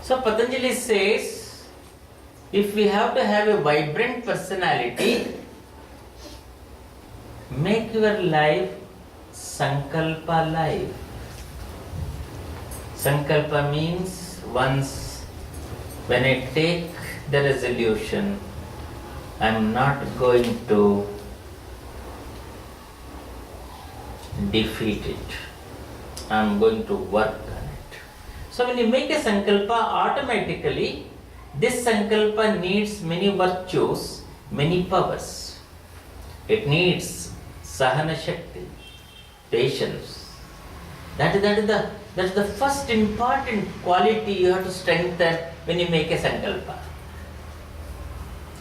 So Patanjali says, if we have to have a vibrant personality, make your life Sankalpa life. Sankalpa means once when I take the resolution, I am not going to defeat it. I am going to work on it. So when you make a Sankalpa, automatically this Sankalpa needs many virtues, many powers. It needs Sahana Shakti, patience. That is the first important quality you have to strengthen when you make a Sankalpa.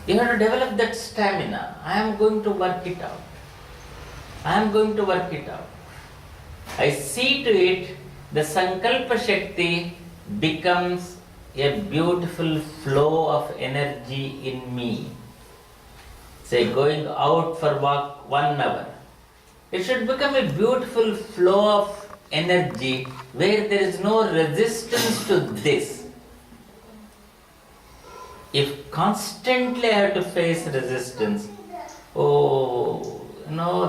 You have to develop that stamina. I am going to work it out. I am going to work it out. I see to it the Sankalpa Shakti becomes a beautiful flow of energy in me. Say going out for walk 1 hour. It should become a beautiful flow of energy where there is no resistance to this. If constantly I have to face resistance,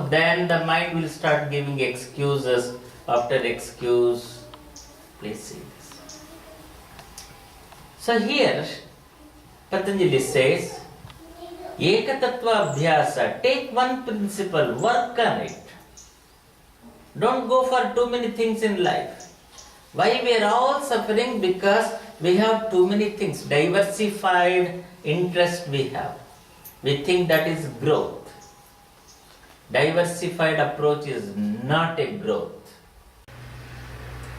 then the mind will start giving excuses after excuse. Please see this. So here, Patanjali says, Ekatattva Abhyasa, take one principle, work on it. Don't go for too many things in life. Why we are all suffering? Because we have too many things, diversified interest we have. We think that is growth. Diversified approach is not a growth.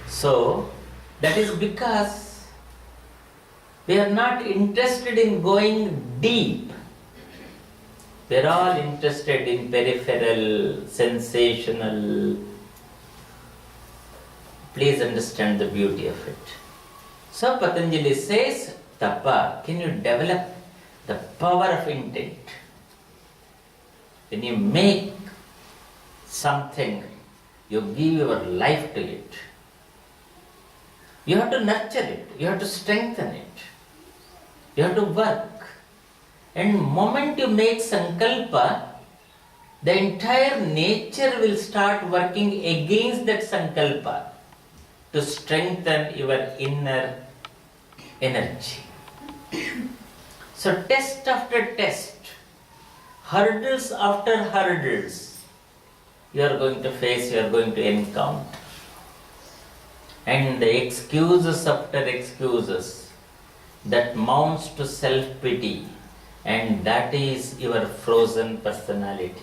So, that is because we are not interested in going deep. We are all interested in peripheral, sensational. Please understand the beauty of it. So Patanjali says, Tapa, can you develop the power of intent? When you make something, you give your life to it. You have to nurture it, you have to strengthen it, you have to work. And moment you make Sankalpa, the entire nature will start working against that Sankalpa to strengthen your inner energy. So test after test, hurdles after hurdles, you are going to face, you are going to encounter. And the excuses after excuses, that mounts to self-pity, and that is your frozen personality.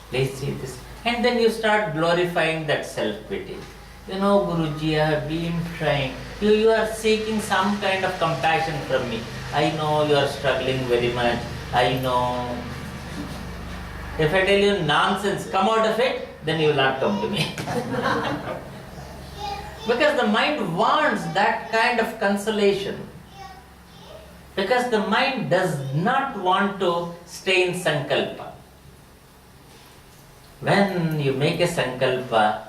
Please see this. And then you start glorifying that self-pity. Guruji, I have been trying. You are seeking some kind of compassion from me. I know you are struggling very much. I know. If I tell you nonsense, come out of it, then you will not come to me. Because the mind wants that kind of consolation. Because the mind does not want to stay in Sankalpa. When you make a Sankalpa,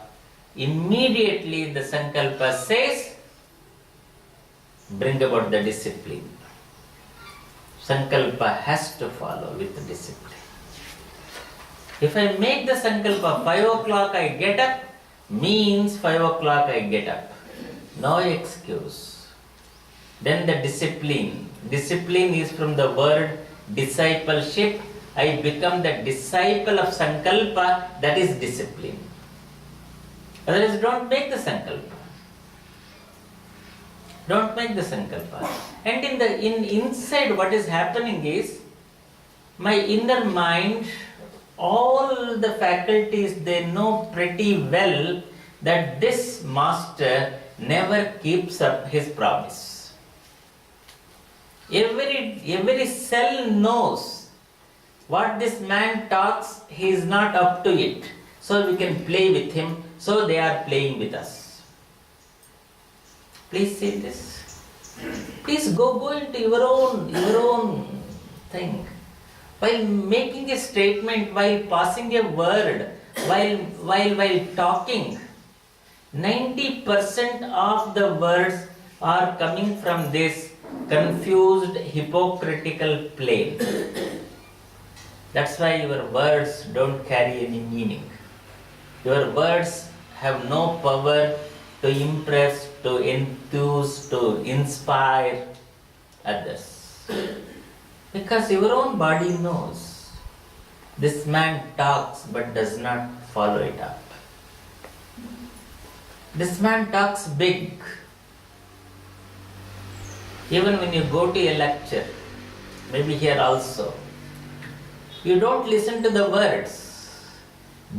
immediately the Sankalpa says, bring about the discipline. Sankalpa has to follow with the discipline. If I make the Sankalpa 5 o'clock I get up, means 5 o'clock I get up. No excuse. Then the discipline. Discipline is from the word discipleship. I become the disciple of Sankalpa, that is discipline. Otherwise, don't make the Sankalpa. Don't make the Sankalpa. And inside what is happening is, my inner mind, all the faculties, they know pretty well that this master never keeps up his promise. Every cell knows what this man talks, he is not up to it. So we can play with him, so they are playing with us. Please see this. Please go into your own thing. While making a statement, while passing a word, while talking, 90% of the words are coming from this confused hypocritical plane. That's why your words don't carry any meaning. Your words have no power to impress, to enthuse, to inspire others. Because your own body knows. This man talks but does not follow it up. This man talks big. Even when you go to a lecture, maybe here also, you don't listen to the words.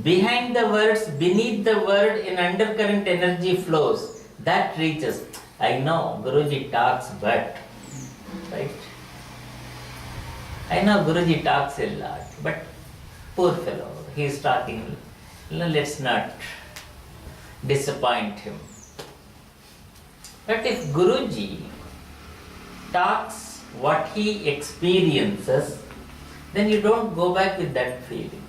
Behind the words, beneath the word, in undercurrent energy flows. That reaches. I know Guruji talks, but, right? I know Guruji talks a lot, but poor fellow, he is talking. Let's not disappoint him. But if Guruji talks what he experiences, then you don't go back with that feeling.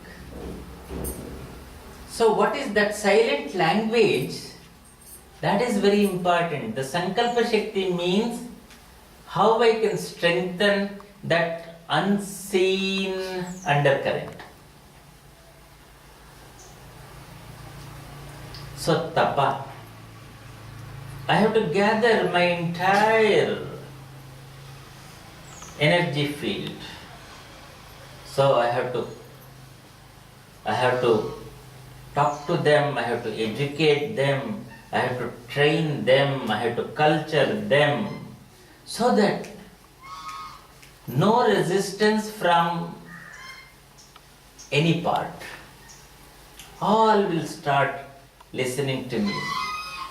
So what is that silent language? That is very important. The Sankalpa Shakti means how I can strengthen that unseen undercurrent. So tapa. I have to gather my entire energy field. So I have to talk to them, I have to educate them, I have to train them, I have to culture them, so that no resistance from any part. All will start listening to me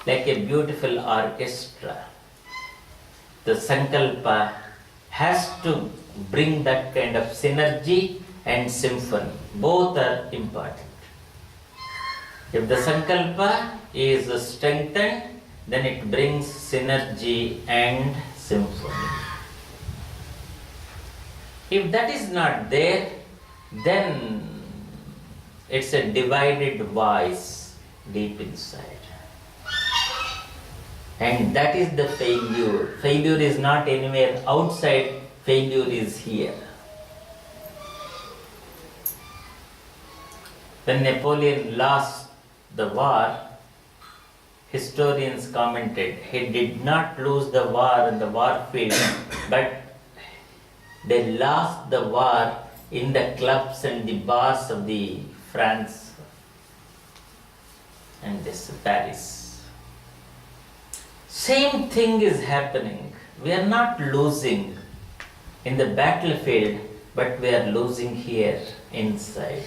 like a beautiful orchestra. The Sankalpa has to bring that kind of synergy and symphony. Both are important. If the Sankalpa is strengthened, then it brings synergy and symphony. If that is not there, then it's a divided voice deep inside. And that is the failure. Failure is not anywhere outside, failure is here. When Napoleon lost the war, historians commented, he did not lose the war in the war field, but they lost the war in the clubs and the bars of the France and this Paris. Same thing is happening. We are not losing in the battlefield, but we are losing here inside.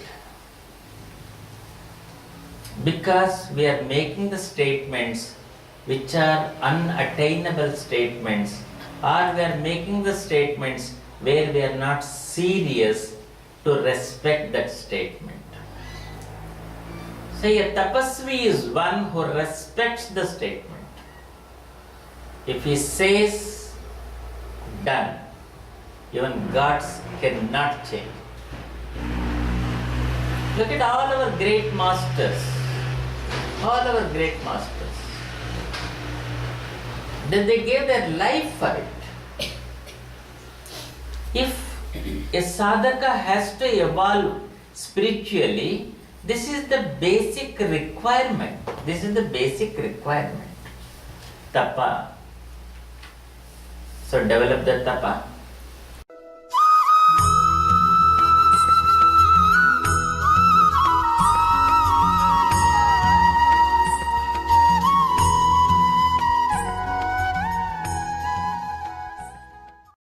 Because we are making the statements which are unattainable statements, or we are making the statements where we are not serious to respect that statement. So a tapasvi is one who respects the statement. If he says, done, even gods cannot change. Look at all our great masters. All our great masters. Then they gave their life for it. If a sadhaka has to evolve spiritually, this is the basic requirement. This is the basic requirement. Tapa. So develop the tapa.